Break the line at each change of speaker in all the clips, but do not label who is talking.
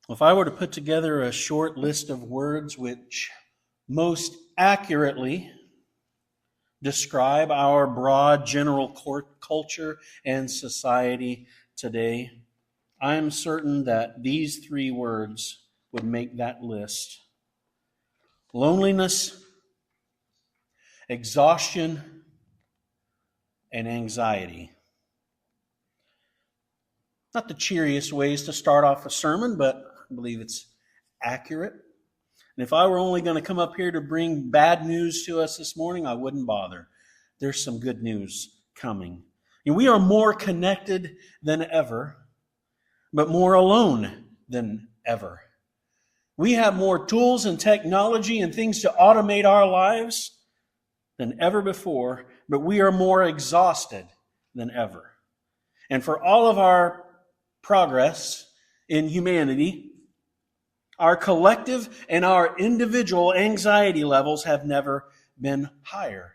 If I were to put together a short list of words which most accurately describe our broad general culture and society today, I am certain that these three words would make that list: loneliness, exhaustion, and anxiety. Not the cheeriest ways to start off a sermon, but I believe it's accurate. And if I were only going to come up here to bring bad news to us this morning, I wouldn't bother. There's some good news coming. And we are more connected than ever, but more alone than ever. We have more tools and technology and things to automate our lives than ever before, but we are more exhausted than ever. And for all of our progress in humanity, our collective and our individual anxiety levels have never been higher.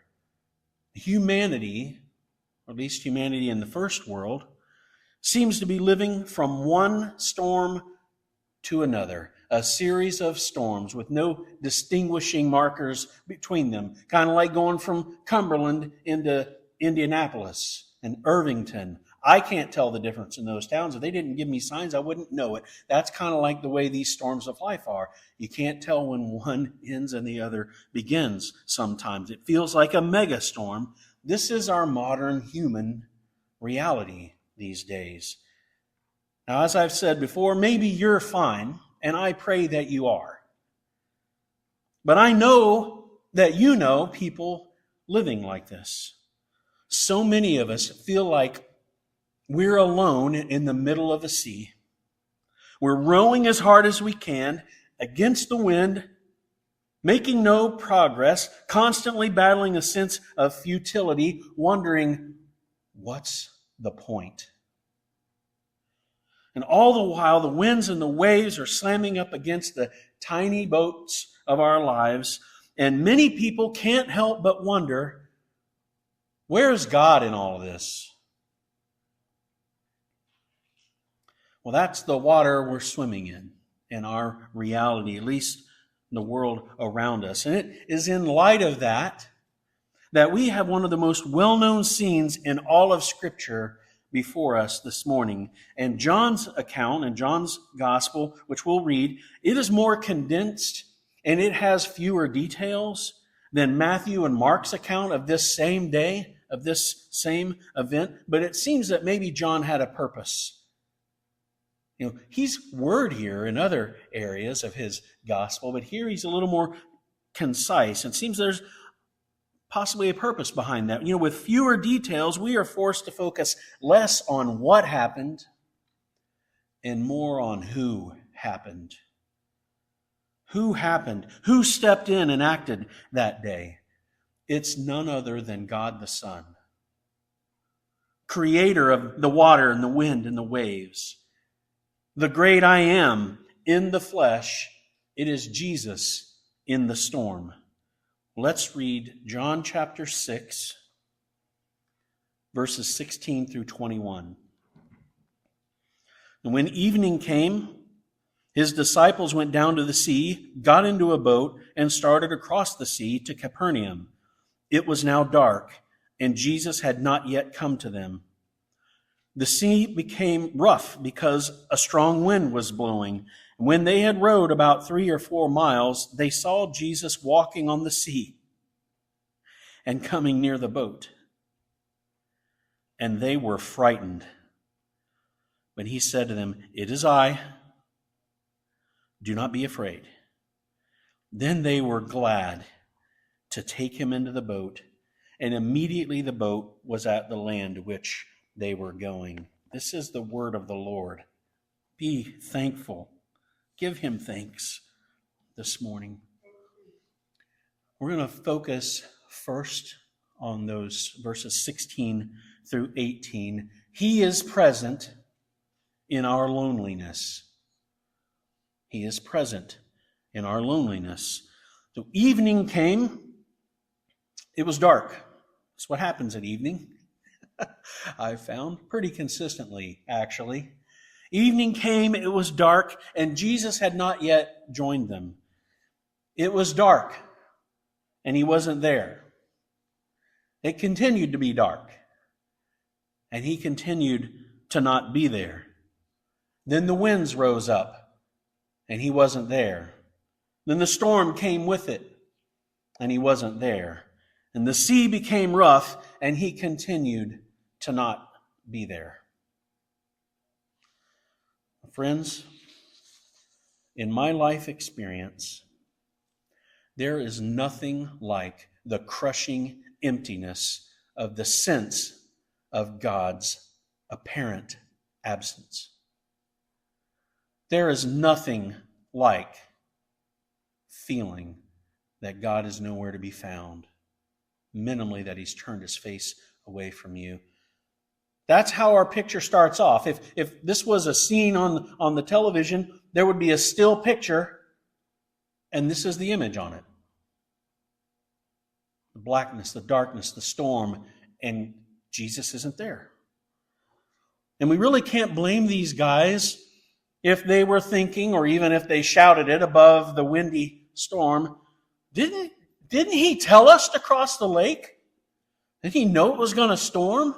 Humanity, or at least humanity in the first world, seems to be living from one storm to another, a series of storms with no distinguishing markers between them, kind of like going from Cumberland into Indianapolis and Irvington. I can't tell the difference in those towns. If they didn't give me signs, I wouldn't know it. That's kind of like the way these storms of life are. You can't tell when one ends and the other begins sometimes. It feels like a megastorm. This is our modern human reality these days. Now, as I've said before, maybe you're fine, and I pray that you are. But I know that you know people living like this. So many of us feel like we're alone in the middle of a sea. We're rowing as hard as we can against the wind, making no progress, constantly battling a sense of futility, wondering, what's the point? And all the while, the winds and the waves are slamming up against the tiny boats of our lives, and many people can't help but wonder, where's God in all of this? Well, that's the water we're swimming in our reality, at least in the world around us. And it is in light of that we have one of the most well-known scenes in all of Scripture before us this morning. And John's account and John's gospel, which we'll read, it is more condensed and it has fewer details than Matthew and Mark's account of this same day, of this same event. But it seems that maybe John had a purpose. He's wordier in other areas of his gospel, but here he's a little more concise. It seems there's possibly a purpose behind that. With fewer details, we are forced to focus less on what happened and more on who happened. Who happened? Who stepped in and acted that day? It's none other than God the Son, creator of the water and the wind and the waves. The great I am in the flesh, it is Jesus in the storm. Let's read John chapter 6, verses 16 through 21. And when evening came, his disciples went down to the sea, got into a boat, and started across the sea to Capernaum. It was now dark, and Jesus had not yet come to them. The sea became rough because a strong wind was blowing. When they had rowed about 3 or 4 miles, they saw Jesus walking on the sea and coming near the boat. And they were frightened. But he said to them, "It is I. Do not be afraid." Then they were glad to take him into the boat, and immediately the boat was at the land which they were going. This is the word of the Lord. Be thankful. Give him thanks this morning. We're going to focus first on those verses 16 through 18. He is present in our loneliness. He is present in our loneliness. So evening came. It was dark. That's what happens at evening. I've found pretty consistently, actually. Evening came, it was dark, and Jesus had not yet joined them. It was dark, and he wasn't there. It continued to be dark, and he continued to not be there. Then the winds rose up, and he wasn't there. Then the storm came with it, and he wasn't there. And the sea became rough, and he continued to not be there. Friends, in my life experience, there is nothing like the crushing emptiness of the sense of God's apparent absence. There is nothing like feeling that God is nowhere to be found, minimally that he's turned his face away from you. That's how our picture starts off. If this was a scene on the television, there would be a still picture, and this is the image on it. The blackness, the darkness, the storm, and Jesus isn't there. And we really can't blame these guys if they were thinking, or even if they shouted it above the windy storm, didn't he tell us to cross the lake? Did he know it was going to storm?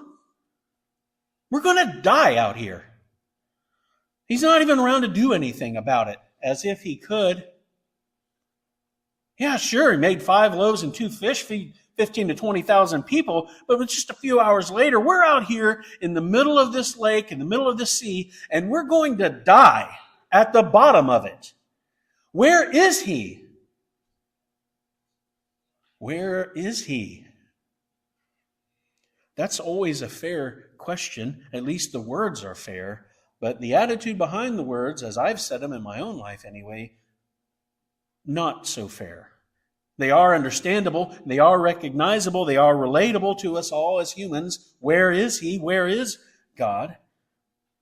We're going to die out here. He's not even around to do anything about it, as if he could. Yeah, sure, he made 5 loaves and 2 fish, feed 15 to 20,000 people, but just a few hours later, we're out here in the middle of this lake, in the middle of the sea, and we're going to die at the bottom of it. Where is he? Where is he? That's always a fair question. At least the words are fair. But the attitude behind the words, as I've said them in my own life anyway, not so fair. They are understandable. They are recognizable. They are relatable to us all as humans. Where is he? Where is God?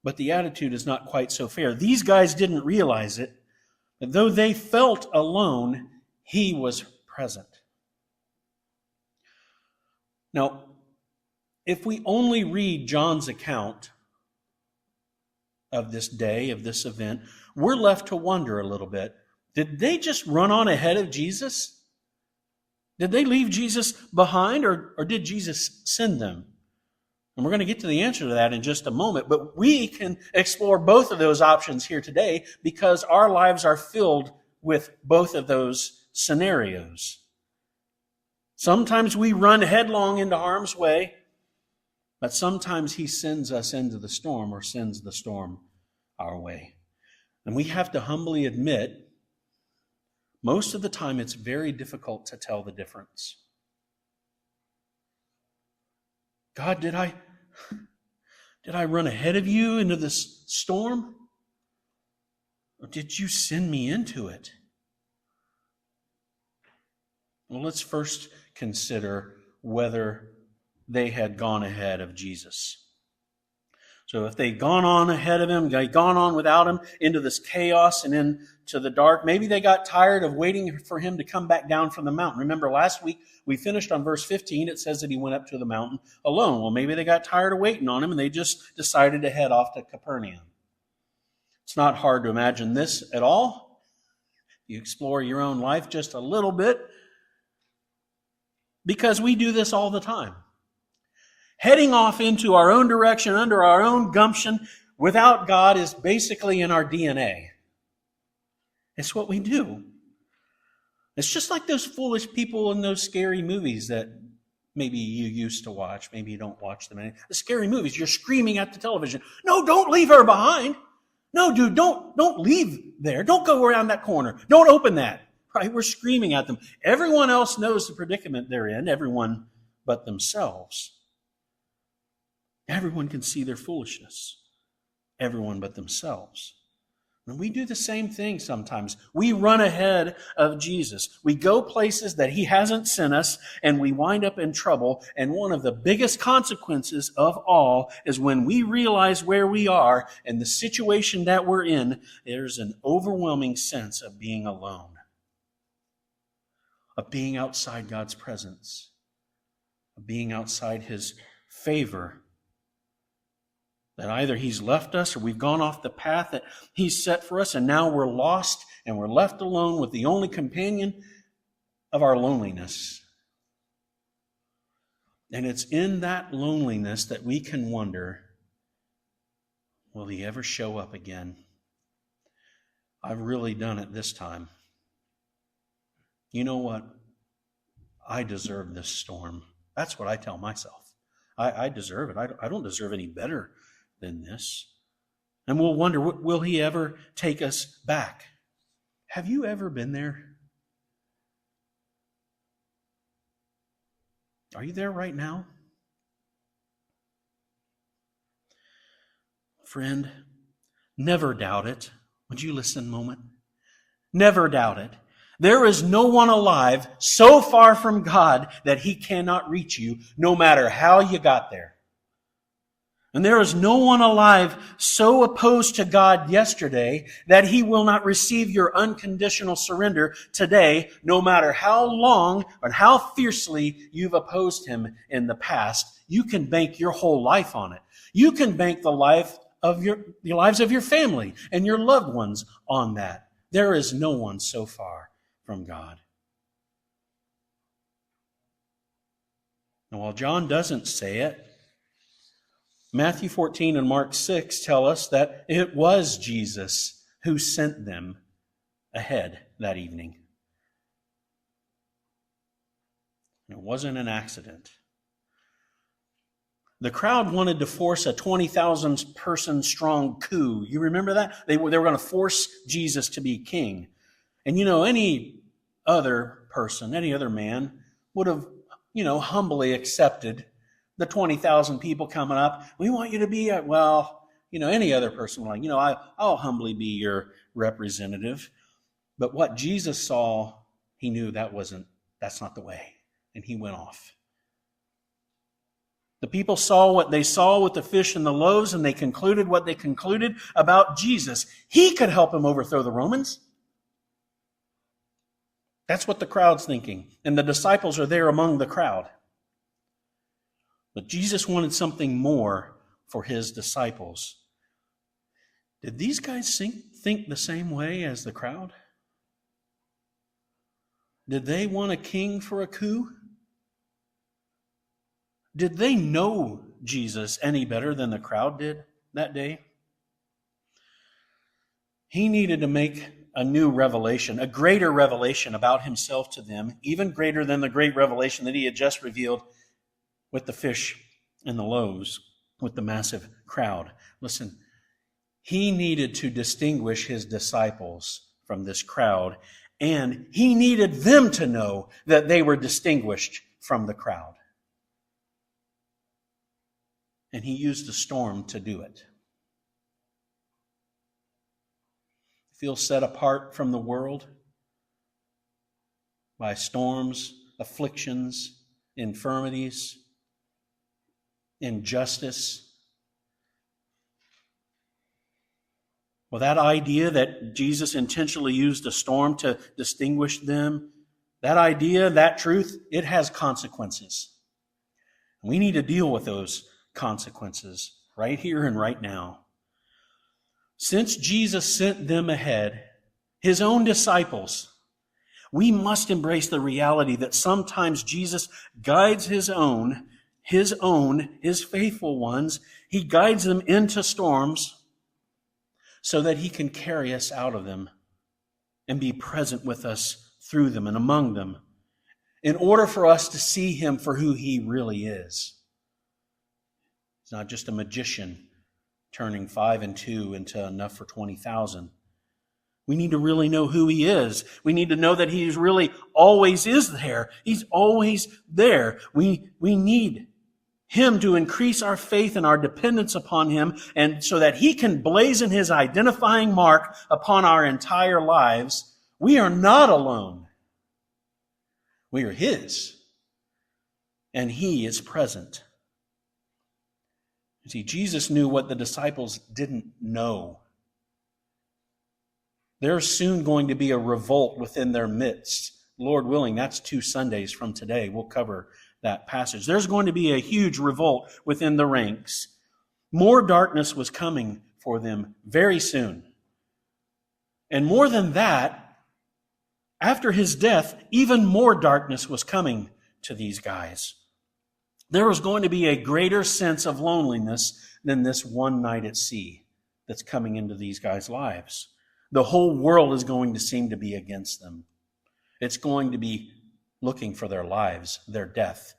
But the attitude is not quite so fair. These guys didn't realize it. But though they felt alone, he was present. Now, if we only read John's account of this day, of this event, we're left to wonder a little bit. Did they just run on ahead of Jesus? Did they leave Jesus behind, or did Jesus send them? And we're going to get to the answer to that in just a moment, but we can explore both of those options here today because our lives are filled with both of those scenarios. Sometimes we run headlong into harm's way, but sometimes he sends us into the storm or sends the storm our way. And we have to humbly admit, most of the time it's very difficult to tell the difference. God, did I run ahead of you into this storm? Or did you send me into it? Well, let's first consider whether they had gone ahead of Jesus. So if they'd gone on ahead of him, they'd gone on without him into this chaos and into the dark, maybe they got tired of waiting for him to come back down from the mountain. Remember last week we finished on verse 15. It says that he went up to the mountain alone. Well, maybe they got tired of waiting on him and they just decided to head off to Capernaum. It's not hard to imagine this at all. You explore your own life just a little bit, because we do this all the time. Heading off into our own direction, under our own gumption, without God is basically in our DNA. It's what we do. It's just like those foolish people in those scary movies that maybe you used to watch. Maybe you don't watch them anymore. The scary movies, you're screaming at the television, "No, don't leave her behind. No, dude, don't leave there. Don't go around that corner. Don't open that." Right? We're screaming at them. Everyone else knows the predicament they're in, everyone but themselves. Everyone can see their foolishness. Everyone but themselves. And we do the same thing sometimes. We run ahead of Jesus. We go places that he hasn't sent us, and we wind up in trouble. And one of the biggest consequences of all is when we realize where we are and the situation that we're in, there's an overwhelming sense of being alone, of being outside God's presence, of being outside his favor. That either He's left us or we've gone off the path that He's set for us, and now we're lost and we're left alone with the only companion of our loneliness. And it's in that loneliness that we can wonder, will He ever show up again? I've really done it this time. You know what? I deserve this storm. That's what I tell myself. I deserve it. I don't deserve any better than this. And we'll wonder, will He ever take us back? Have you ever been there? Are you there right now? Friend, never doubt it. Would you listen a moment? Never doubt it. There is no one alive so far from God that He cannot reach you, no matter how you got there. And there is no one alive so opposed to God yesterday that He will not receive your unconditional surrender today, no matter how long or how fiercely you've opposed Him in the past. You can bank your whole life on it. You can bank the lives of your family and your loved ones on that. There is no one so far from God. And while John doesn't say it, Matthew 14 and Mark 6 tell us that it was Jesus who sent them ahead that evening. And it wasn't an accident. The crowd wanted to force a 20,000 person strong coup. You remember that? They were going to force Jesus to be king. And any other person, any other man would have, humbly accepted the 20,000 people coming up. We want you to be, any other person like, I'll humbly be your representative. But what Jesus saw, He knew that's not the way. And He went off. The people saw what they saw with the fish and the loaves, and they concluded what they concluded about Jesus. He could help them overthrow the Romans. That's what the crowd's thinking. And the disciples are there among the crowd. But Jesus wanted something more for His disciples. Did these guys think the same way as the crowd? Did they want a king for a coup? Did they know Jesus any better than the crowd did that day? He needed to make a new revelation, a greater revelation about Himself to them, even greater than the great revelation that He had just revealed with the fish and the loaves, with the massive crowd. Listen, He needed to distinguish His disciples from this crowd, and He needed them to know that they were distinguished from the crowd. And He used a storm to do it. Feel set apart from the world by storms, afflictions, infirmities, injustice. Well, that idea that Jesus intentionally used a storm to distinguish them, that idea, that truth, it has consequences. We need to deal with those consequences right here and right now. Since Jesus sent them ahead, His own disciples, we must embrace the reality that sometimes Jesus guides His faithful ones. He guides them into storms so that He can carry us out of them and be present with us through them and among them in order for us to see Him for who He really is. He's not just a magician turning 5 and 2 into enough for 20,000. We need to really know who He is. We need to know that He really always is there. He's always there. We need Him to increase our faith and our dependence upon Him, and so that He can blazon His identifying mark upon our entire lives. We are not alone. We are His, and He is present. See, Jesus knew what the disciples didn't know. There's soon going to be a revolt within their midst. Lord willing, that's 2 Sundays from today. We'll cover that passage. There's going to be a huge revolt within the ranks. More darkness was coming for them very soon. And more than that, after his death, even more darkness was coming to these guys. There was going to be a greater sense of loneliness than this one night at sea that's coming into these guys' lives. The whole world is going to seem to be against them. It's going to be looking for their lives, their death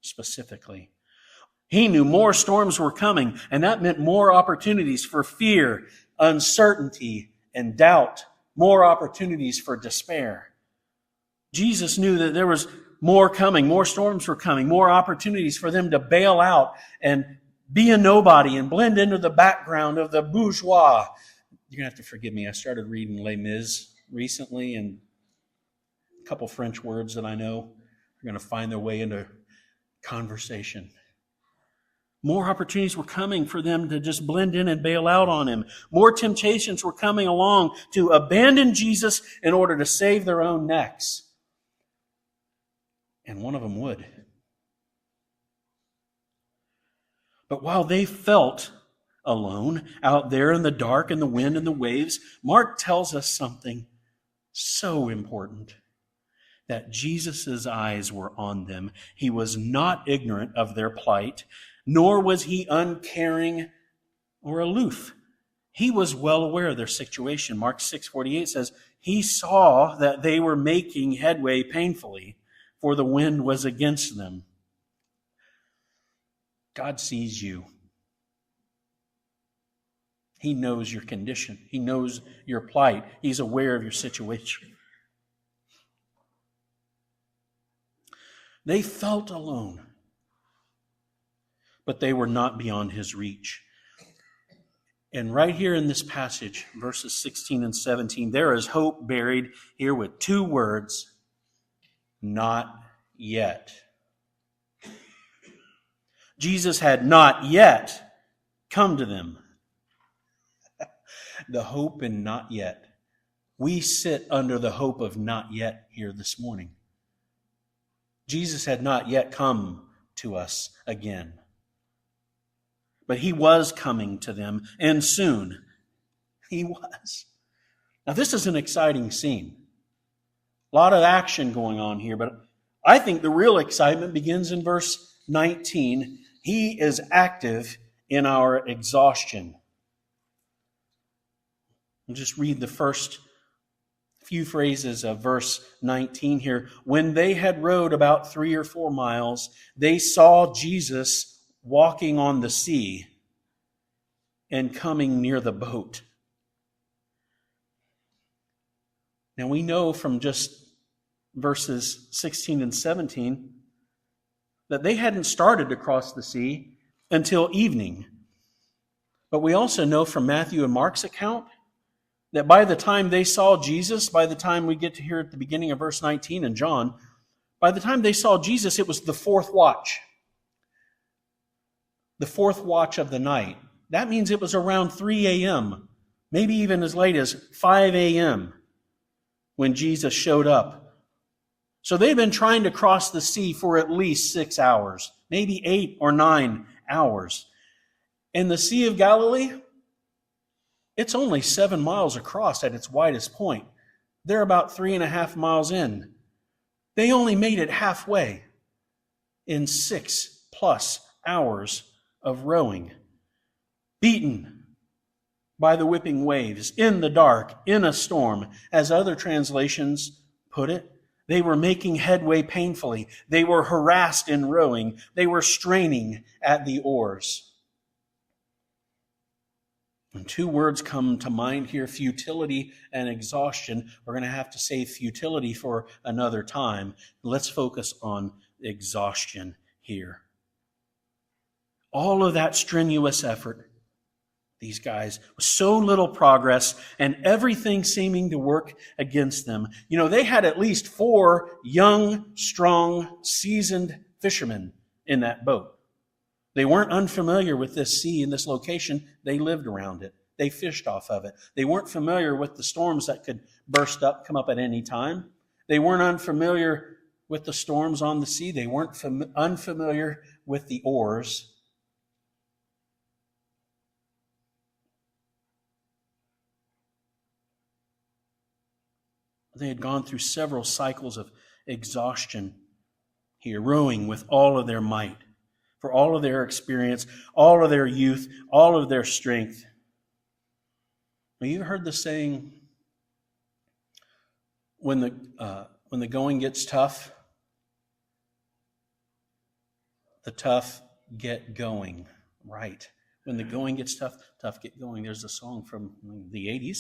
specifically. He knew more storms were coming, and that meant more opportunities for fear, uncertainty, and doubt. More opportunities for despair. Jesus knew that there was more coming, more storms were coming, more opportunities for them to bail out and be a nobody and blend into the background of the bourgeois. You're going to have to forgive me. I started reading Les Mis recently, and a couple French words that I know are going to find their way into conversation. More opportunities were coming for them to just blend in and bail out on him. More temptations were coming along to abandon Jesus in order to save their own necks. And one of them would. But while they felt alone out there in the dark and the wind and the waves, Mark tells us something so important. That Jesus' eyes were on them. He was not ignorant of their plight, nor was he uncaring or aloof. He was well aware of their situation. Mark 6:48 says, he saw that they were making headway painfully, for the wind was against them. God sees you. He knows your condition. He knows your plight. He's aware of your situation. They felt alone, but they were not beyond his reach. And right here in this passage, verses 16 and 17, there is hope buried here with two words, not yet. Jesus had not yet come to them. The hope in not yet. We sit under the hope of not yet here this morning. Jesus had not yet come to us again. But he was coming to them, and soon. He was. Now this is an exciting scene. A lot of action going on here, but I think the real excitement begins in verse 19. He is active in our exhaustion. I'll just read the first few phrases of verse 19 here. When they had rowed about 3 or 4 miles, they saw Jesus walking on the sea and coming near the boat. Now we know from just verses 16 and 17 that they hadn't started to cross the sea until evening. But we also know from Matthew and Mark's account that by the time they saw Jesus, by the time we get to here at the beginning of verse 19 in John, by the time they saw Jesus, it was the fourth watch. The fourth watch of the night. That means it was around 3 a.m., maybe even as late as 5 a.m. when Jesus showed up. So they've been trying to cross the sea for at least 6 hours, maybe 8 or 9 hours. And the Sea of Galilee, it's only 7 miles across at its widest point. They're about 3.5 miles in. They only made it halfway in 6+ hours of rowing. Beaten by the whipping waves, in the dark, in a storm. As other translations put it, they were making headway painfully. They were harassed in rowing. They were straining at the oars. And 2 words come to mind here, futility and exhaustion. We're going to have to save futility for another time. Let's focus on exhaustion here. All of that strenuous effort, these guys, with so little progress and everything seeming to work against them. You know, they had at least 4 young, strong, seasoned fishermen in that boat. They weren't unfamiliar with this sea and this location. They lived around it. They fished off of it. They weren't familiar with the storms that could burst up, come up at any time. They weren't unfamiliar with the storms on the sea. They weren't unfamiliar with the oars. They had gone through several cycles of exhaustion here, rowing with all of their might, for all of their experience, all of their youth, all of their strength. Have you heard the saying, when the going gets tough, the tough get going? Right. When the going gets tough, tough get going. There's a song from the 80s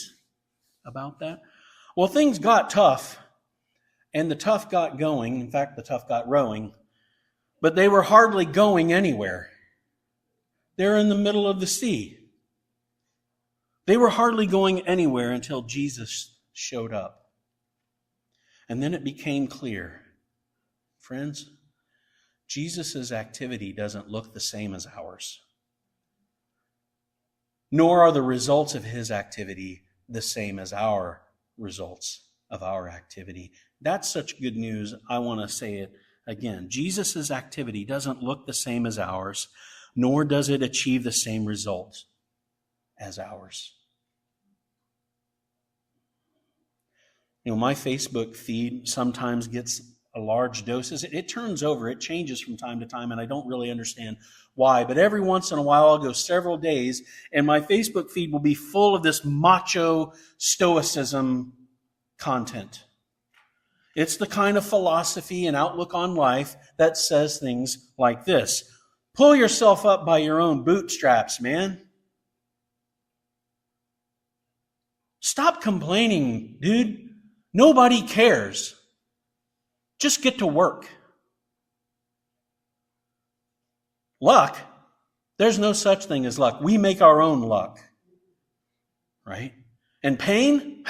about that. Well, things got tough, and the tough got going. In fact, the tough got rowing, but they were hardly going anywhere. They're in the middle of the sea. They were hardly going anywhere until Jesus showed up. And then it became clear, friends, Jesus' activity doesn't look the same as ours. Nor are the results of his activity the same as our results of our activity. That's such good news. I want to say it again. Jesus' activity doesn't look the same as ours, nor does it achieve the same results as ours. You know, my Facebook feed sometimes gets a large doses. It turns over. It changes from time to time, and I don't really understand why. But every once in a while, I'll go several days, and my Facebook feed will be full of this macho stoicism content. It's the kind of philosophy and outlook on life that says things like this: pull yourself up by your own bootstraps, man. Stop complaining, dude. Nobody cares. Just get to work. Luck, there's no such thing as luck. We make our own luck. Right? And pain?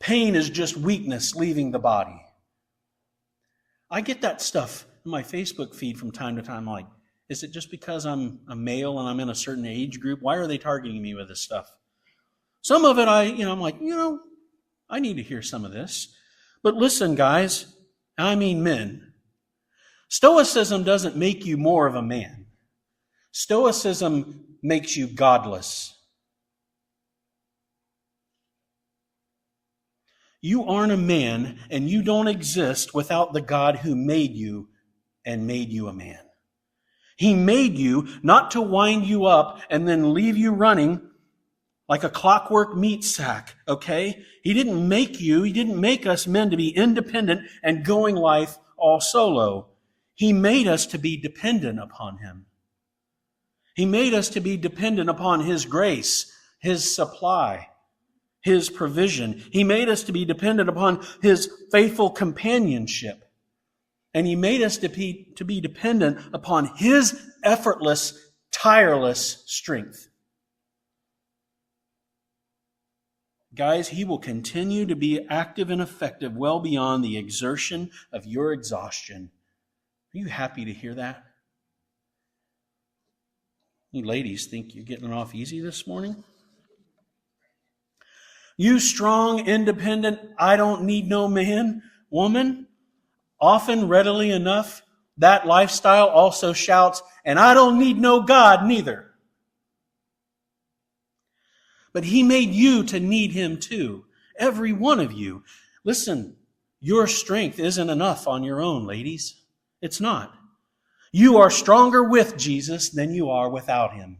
Pain is just weakness leaving the body. I get that stuff in my Facebook feed from time to time. Like, is it just because I'm a male and I'm in a certain age group? Why are they targeting me with this stuff? Some of it I'm like, I need to hear some of this. But listen, guys, I mean men. Stoicism doesn't make you more of a man. Stoicism makes you godless. You aren't a man, and you don't exist without the God who made you and made you a man. He made you not to wind you up and then leave you running like a clockwork meat sack, okay? He didn't make us men to be independent and going life all solo. He made us to be dependent upon Him. He made us to be dependent upon His grace, His supply, His provision. He made us to be dependent upon His faithful companionship. And He made us to be dependent upon His effortless, tireless strength. Guys, He will continue to be active and effective well beyond the exertion of your exhaustion. Are you happy to hear that? You ladies think you're getting off easy this morning? You strong, independent, I don't need no man, woman, often readily enough, that lifestyle also shouts, and I don't need no God neither. But He made you to need Him too. Every one of you. Listen, your strength isn't enough on your own, ladies. It's not. You are stronger with Jesus than you are without Him.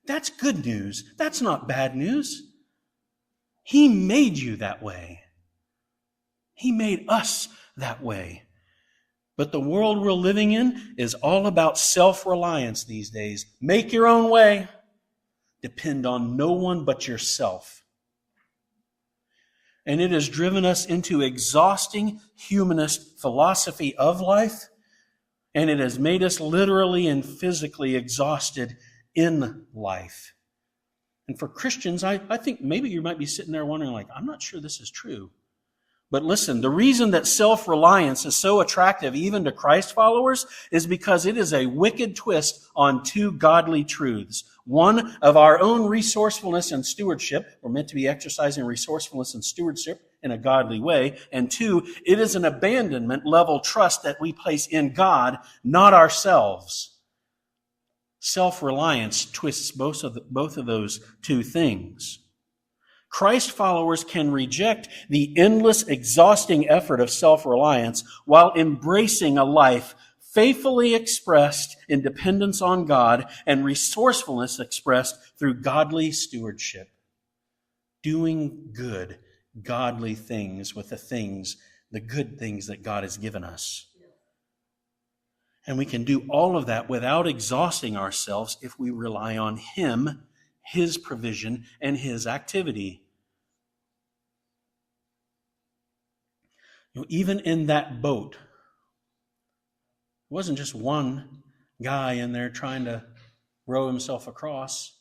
That's good news. That's not bad news. He made you that way. He made us that way. But the world we're living in is all about self-reliance these days. Make your own way. Depend on no one but yourself. And it has driven us into exhausting humanist philosophy of life, and it has made us literally and physically exhausted in life. And for Christians, I think maybe you might be sitting there wondering, like, I'm not sure this is true. But listen, the reason that self-reliance is so attractive even to Christ followers is because it is a wicked twist on two godly truths. One, of our own resourcefulness and stewardship. We're meant to be exercising resourcefulness and stewardship in a godly way. And two, it is an abandonment level trust that we place in God, not ourselves. Self-reliance twists both of those two things. Christ followers can reject the endless, exhausting effort of self-reliance while embracing a life faithfully expressed in dependence on God and resourcefulness expressed through godly stewardship. Doing good, godly things with the good things that God has given us. And we can do all of that without exhausting ourselves if we rely on Him, His provision, and His activity. Even in that boat, it wasn't just one guy in there trying to row himself across.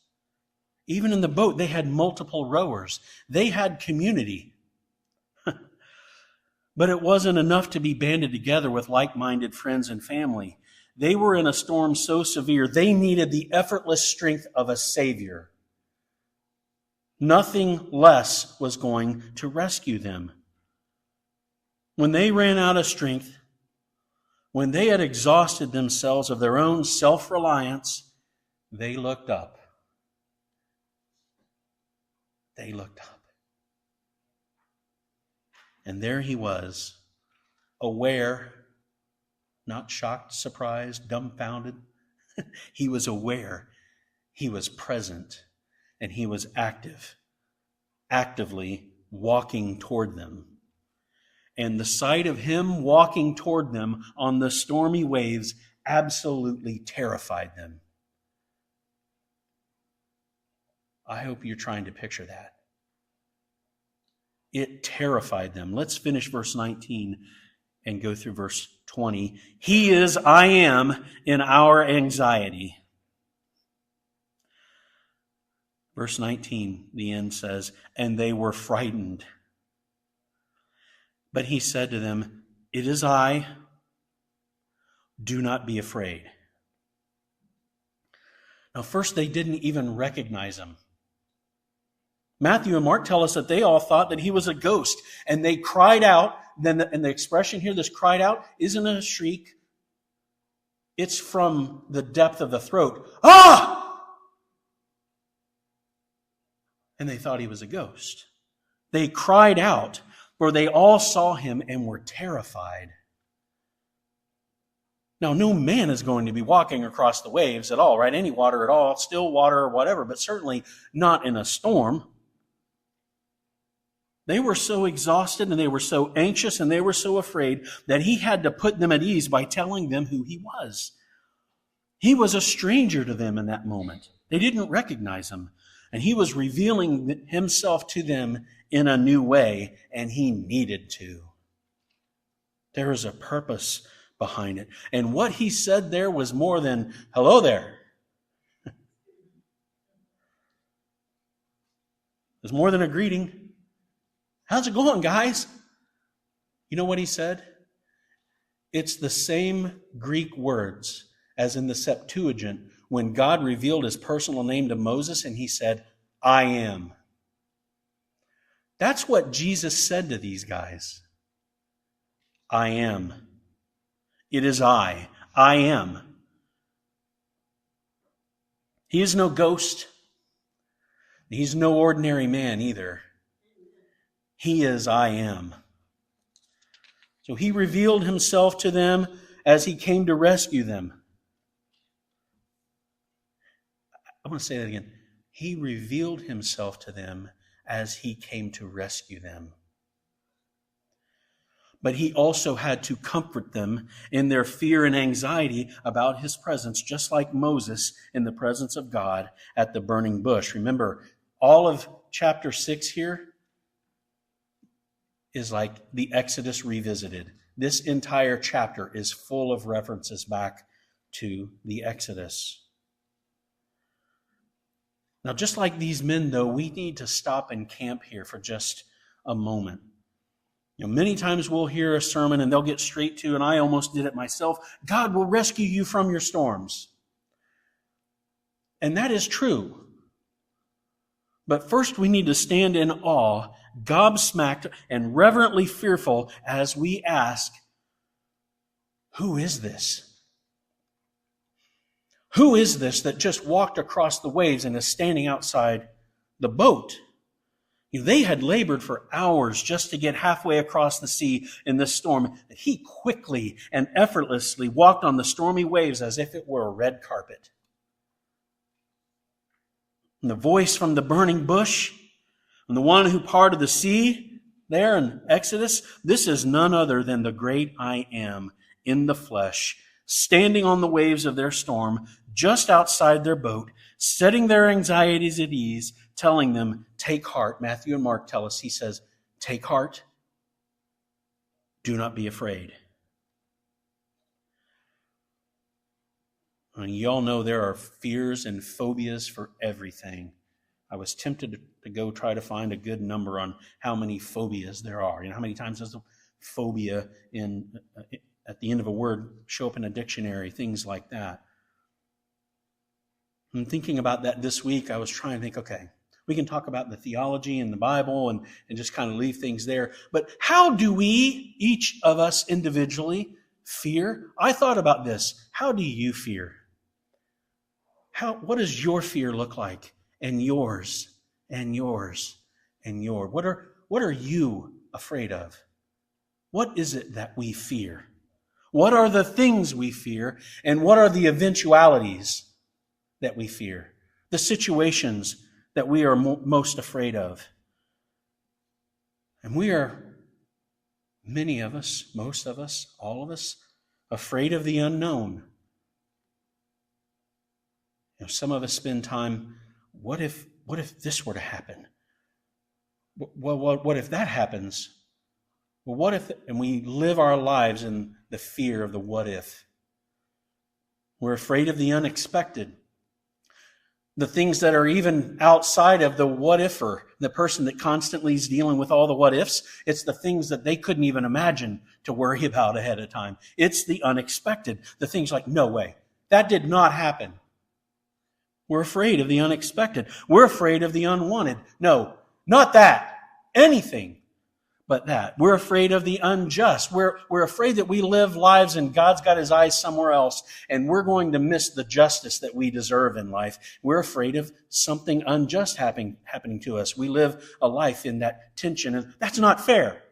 Even in the boat, they had multiple rowers. They had community. But it wasn't enough to be banded together with like-minded friends and family. They were in a storm so severe, they needed the effortless strength of a Savior. Nothing less was going to rescue them. When they ran out of strength, when they had exhausted themselves of their own self-reliance, they looked up. They looked up. And there He was, aware, not shocked, surprised, dumbfounded. He was aware. He was present. And He was actively walking toward them. And the sight of Him walking toward them on the stormy waves absolutely terrified them. I hope you're trying to picture that. It terrified them. Let's finish verse 19 and go through verse 20. He is I am in our anxiety. Verse 19, the end says, and they were frightened. But He said to them, it is I. Do not be afraid. Now, first, they didn't even recognize Him. Matthew and Mark tell us that they all thought that He was a ghost, and they cried out. And the expression here, this cried out, isn't a shriek. It's from the depth of the throat. Ah! And they thought He was a ghost. They cried out, for they all saw Him and were terrified. Now, no man is going to be walking across the waves at all, right? Any water at all, still water or whatever, but certainly not in a storm. They were so exhausted and they were so anxious and they were so afraid that He had to put them at ease by telling them who He was. He was a stranger to them in that moment. They didn't recognize Him. And He was revealing Himself to them in a new way, and He needed to. There is a purpose behind it. And what He said there was more than, hello there. It was more than a greeting. How's it going, guys? You know what He said? It's the same Greek words as in the Septuagint when God revealed His personal name to Moses and He said, I am. That's what Jesus said to these guys. I am. It is I. I am. He is no ghost. He's no ordinary man either. He is I am. So He revealed Himself to them as He came to rescue them. I want to say that again. He revealed Himself to them as He came to rescue them. But He also had to comfort them in their fear and anxiety about His presence, just like Moses in the presence of God at the burning bush. Remember, all of chapter 6 here is like the Exodus revisited. This entire chapter is full of references back to the Exodus. Now, just like these men, though, we need to stop and camp here for just a moment. Many times we'll hear a sermon and they'll get straight to, and I almost did it myself, God will rescue you from your storms. And that is true. But first we need to stand in awe, gobsmacked and reverently fearful as we ask, who is this? Who is this that just walked across the waves and is standing outside the boat? They had labored for hours just to get halfway across the sea in this storm. He quickly and effortlessly walked on the stormy waves as if it were a red carpet. And the voice from the burning bush, and the one who parted the sea there in Exodus, this is none other than the great I Am in the flesh, standing on the waves of their storm, just outside their boat, setting their anxieties at ease, telling them, take heart. Matthew and Mark tell us, he says, take heart. Do not be afraid. And you all know there are fears and phobias for everything. I was tempted to go try to find a good number on how many phobias there are. How many times does the phobia at the end of a word show up in a dictionary, things like that. And thinking about that this week, I was trying to think, okay, we can talk about the theology and the Bible and just kind of leave things there. But how do we, each of us individually, fear? I thought about this. How do you fear? What does your fear look like? And yours, and yours, and yours. What are you afraid of? What is it that we fear? What are the things we fear? And what are the eventualities that we fear? The situations that we are most afraid of. And we are, many of us, most of us, all of us, afraid of the unknown. Some of us spend time, what if this were to happen? Well, what if that happens? Well, what if, and we live our lives in the fear of the what if. We're afraid of the unexpected. The things that are even outside of the what if-er, the person that constantly is dealing with all the what ifs, it's the things that they couldn't even imagine to worry about ahead of time. It's the unexpected, the things like, no way, that did not happen. We're afraid of the unexpected. We're afraid of the unwanted. No, not that. Anything but that. We're afraid of the unjust. We're afraid that we live lives and God's got his eyes somewhere else and we're going to miss the justice that we deserve in life. We're afraid of something unjust happening to us. We live a life in that tension, and that's not fair.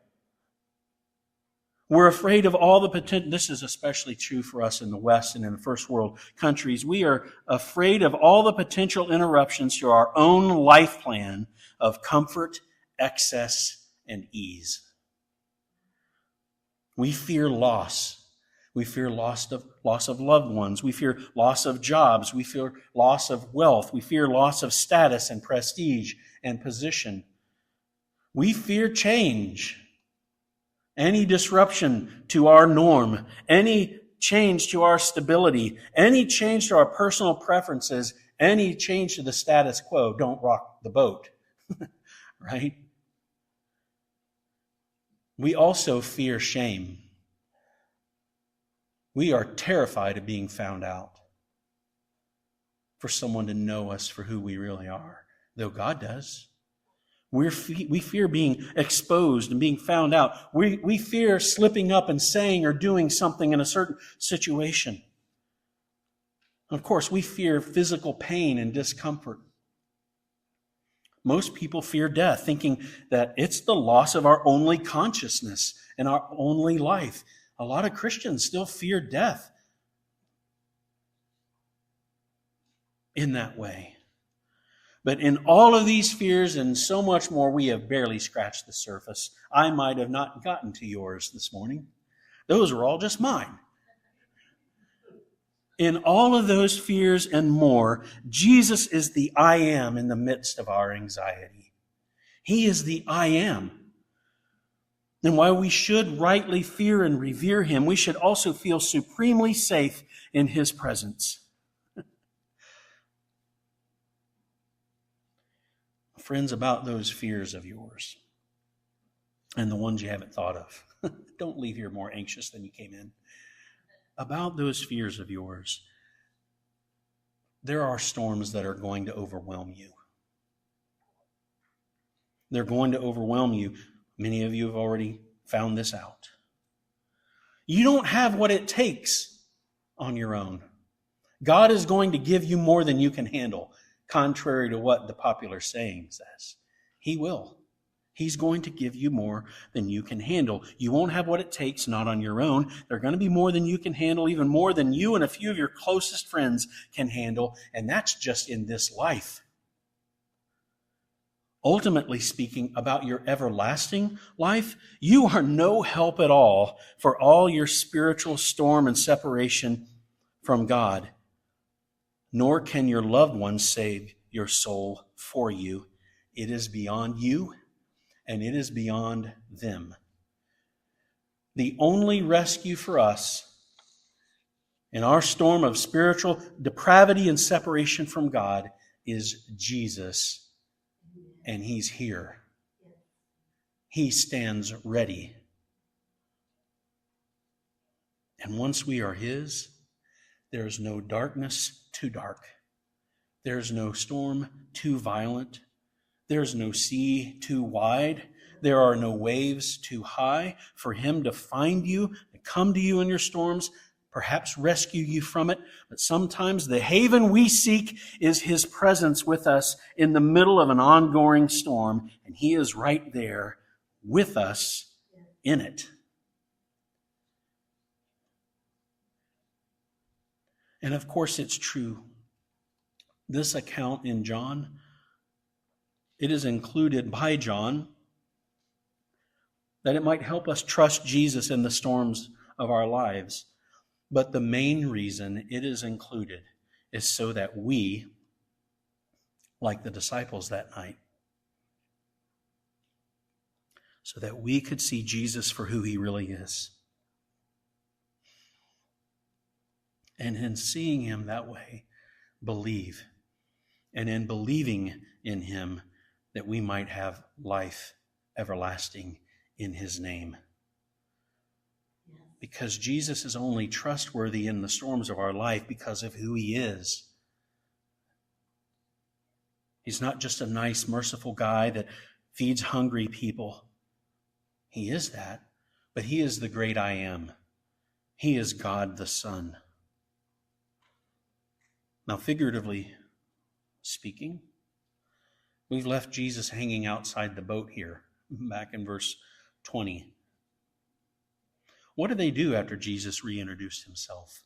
We're afraid of all the potential. This is especially true for us in the West and in the first world countries. We are afraid of all the potential interruptions to our own life plan of comfort, excess, and ease. We fear loss. We fear loss of loved ones. We fear loss of jobs. We fear loss of wealth. We fear loss of status and prestige and position. We fear change. Any disruption to our norm, any change to our stability, any change to our personal preferences, any change to the status quo, don't rock the boat, right? We also fear shame. We are terrified of being found out, for someone to know us for who we really are, though God does. We fear being exposed and being found out. We fear slipping up and saying or doing something in a certain situation. Of course, we fear physical pain and discomfort. Most people fear death, thinking that it's the loss of our only consciousness and our only life. A lot of Christians still fear death in that way. But in all of these fears and so much more, we have barely scratched the surface. I might have not gotten to yours this morning. Those are all just mine. In all of those fears and more, Jesus is the I am in the midst of our anxiety. He is the I am. And while we should rightly fear and revere him, we should also feel supremely safe in his presence. Friends, about those fears of yours and the ones you haven't thought of. Don't leave here more anxious than you came in. About those fears of yours, there are storms that are going to overwhelm you. They're going to overwhelm you. Many of you have already found this out. You don't have what it takes on your own. God is going to give you more than you can handle, contrary to what the popular saying says. He will. He's going to give you more than you can handle. You won't have what it takes, not on your own. They're going to be more than you can handle, even more than you and a few of your closest friends can handle, and that's just in this life. Ultimately speaking, about your everlasting life, you are no help at all for all your spiritual storm and separation from God, nor can your loved ones save your soul for you. It is beyond you, and it is beyond them. The only rescue for us in our storm of spiritual depravity and separation from God is Jesus, and He's here. He stands ready. And once we are His, there is no darkness too dark. There is no storm too violent. There is no sea too wide. There are no waves too high for Him to find you, to come to you in your storms, perhaps rescue you from it. But sometimes the haven we seek is His presence with us in the middle of an ongoing storm, and He is right there with us in it. And of course it's true. This account in John, it is included by John that it might help us trust Jesus in the storms of our lives. But the main reason it is included is so that we, like the disciples that night, so that we could see Jesus for who He really is. And in seeing Him that way, believe. And in believing in Him, that we might have life everlasting in His name. Because Jesus is only trustworthy in the storms of our life because of who He is. He's not just a nice, merciful guy that feeds hungry people. He is that, but He is the great I Am. He is God the Son. Now, figuratively speaking, we've left Jesus hanging outside the boat here, back in verse 20. What did they do after Jesus reintroduced Himself?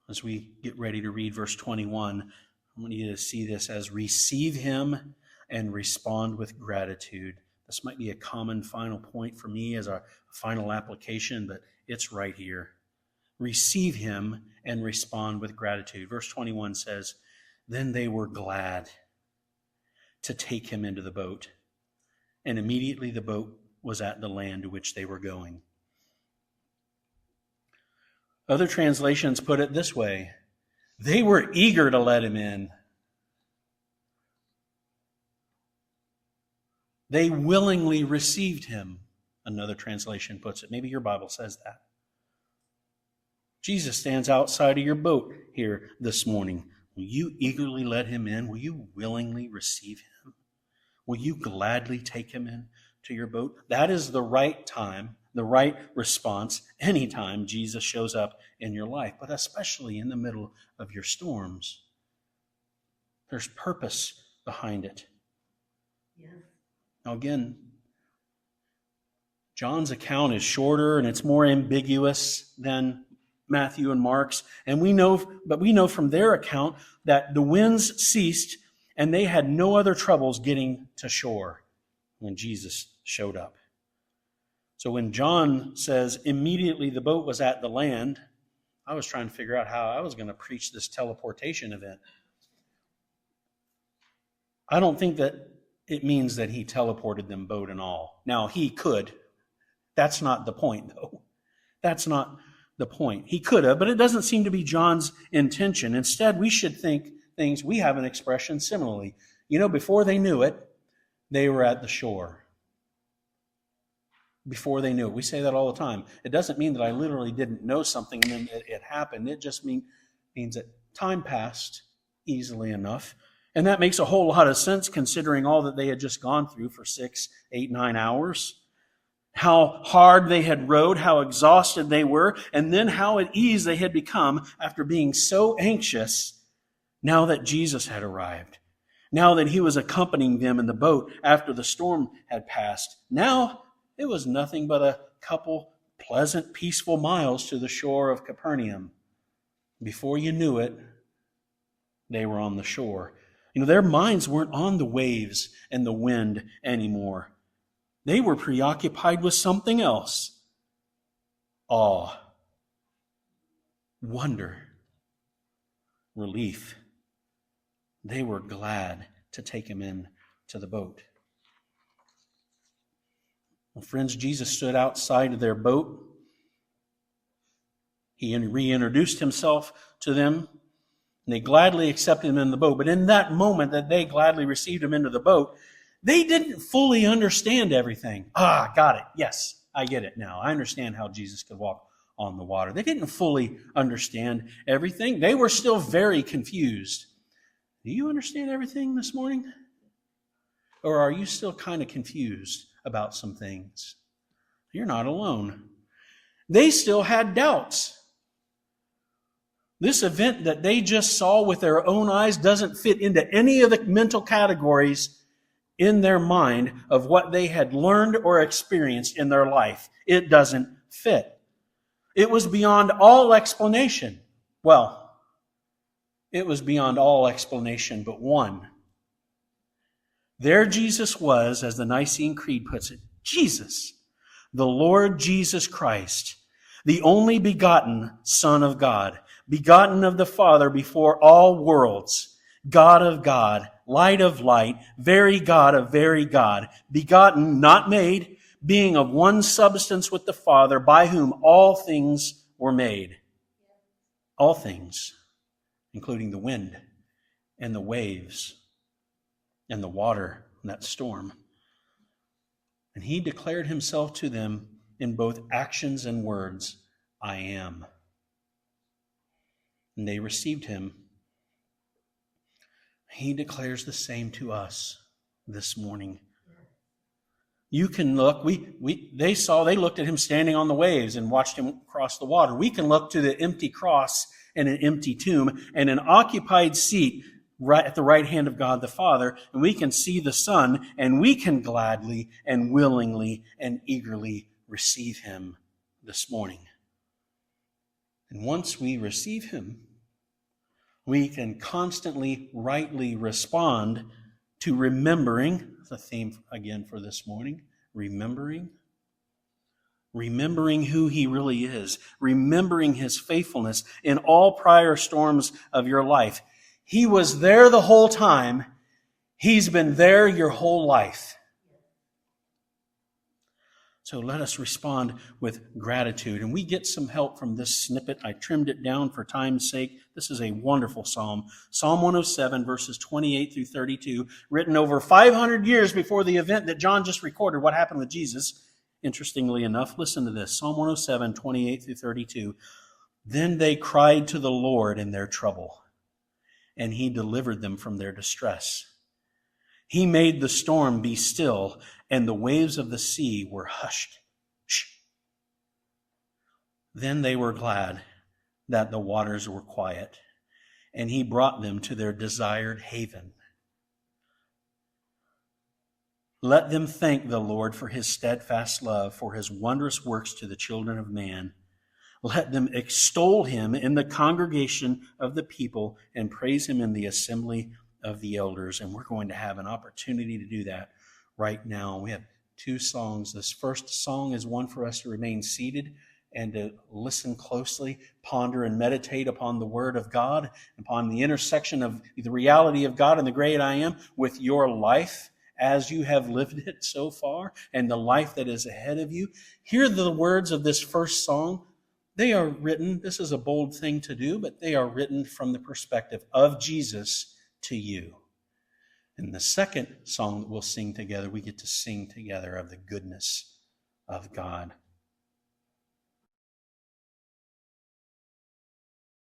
As we get ready to read verse 21, I want you to see this as receive Him and respond with gratitude. This might be a common final point for me as a final application, but it's right here. Receive Him and respond with gratitude. Verse 21 says, then they were glad to take Him into the boat, and immediately the boat was at the land to which they were going. Other translations put it this way: they were eager to let Him in. They willingly received Him, another translation puts it. Maybe your Bible says that. Jesus stands outside of your boat here this morning. Will you eagerly let Him in? Will you willingly receive Him? Will you gladly take Him in to your boat? That is the right time, the right response anytime Jesus shows up in your life, but especially in the middle of your storms. There's purpose behind it. Yeah. Now again, John's account is shorter and it's more ambiguous than Matthew and Mark's, and we know from their account that the winds ceased and they had no other troubles getting to shore when Jesus showed up. So when John says immediately the boat was at the land, I was trying to figure out how I was going to preach this teleportation event. I don't think that it means that He teleported them boat and all. Now, He could. That's not the point, though. That's not the point. He could have, but it doesn't seem to be John's intention. Instead, we should think things. We have an expression similarly. Before they knew it, they were at the shore. Before they knew it. We say that all the time. It doesn't mean that I literally didn't know something and then it happened. It just means that time passed easily enough. And that makes a whole lot of sense considering all that they had just gone through for 6, 8, 9 hours. How hard they had rowed, how exhausted they were, and then how at ease they had become after being so anxious now that Jesus had arrived. Now that he was accompanying them in the boat after the storm had passed, now it was nothing but a couple pleasant, peaceful miles to the shore of Capernaum. Before you knew it, they were on the shore. Their minds weren't on the waves and the wind anymore. They were preoccupied with something else. Awe, wonder, relief. They were glad to take him in to the boat. Well, friends, Jesus stood outside of their boat. He reintroduced himself to them, and they gladly accepted him in the boat. But in that moment that they gladly received him into the boat, they didn't fully understand everything. Got it. Yes, I get it now. I understand how Jesus could walk on the water. They didn't fully understand everything. They were still very confused. Do you understand everything this morning? Or are you still kind of confused about some things? You're not alone. They still had doubts. This event that they just saw with their own eyes doesn't fit into any of the mental categories in their mind of what they had learned or experienced in their life. It doesn't fit. It was beyond all explanation. Well, it was beyond all explanation but one. There Jesus was, as the Nicene Creed puts it, Jesus, the Lord Jesus Christ, the only begotten Son of God, begotten of the Father before all worlds, God of God, light of light, very God of very God, begotten, not made, being of one substance with the Father, by whom all things were made. All things, including the wind and the waves and the water in that storm. And he declared himself to them in both actions and words, I am. And they received him. He declares the same to us this morning. You can look, they looked at him standing on the waves and watched him cross the water. We can look to the empty cross and an empty tomb and an occupied seat right at the right hand of God the Father, and we can see the Son, and we can gladly and willingly and eagerly receive him this morning. And once we receive him, we can constantly rightly respond to remembering, the theme again for this morning, remembering who he really is, remembering his faithfulness in all prior storms of your life. He was there the whole time. He's been there your whole life. So let us respond with gratitude. And we get some help from this snippet. I trimmed it down for time's sake. This is a wonderful psalm. Psalm 107, verses 28 through 32, written over 500 years before the event that John just recorded, what happened with Jesus. Interestingly enough, listen to this. Psalm 107, 28 through 32. Then they cried to the Lord in their trouble, and he delivered them from their distress. He made the storm be still, and the waves of the sea were hushed. Shh. Then they were glad that the waters were quiet, and he brought them to their desired haven. Let them thank the Lord for his steadfast love, for his wondrous works to the children of man. Let them extol him in the congregation of the people and praise him in the assembly of the elders. And we're going to have an opportunity to do that right now. We have two songs. This first song is one for us to remain seated and to listen closely, ponder and meditate upon the Word of God, upon the intersection of the reality of God and the great I am with your life as you have lived it so far and the life that is ahead of you. Hear the words of this first song. They are written, this is a bold thing to do, but they are written from the perspective of Jesus to you. And the second song that we'll sing together, we get to sing together of the goodness of God.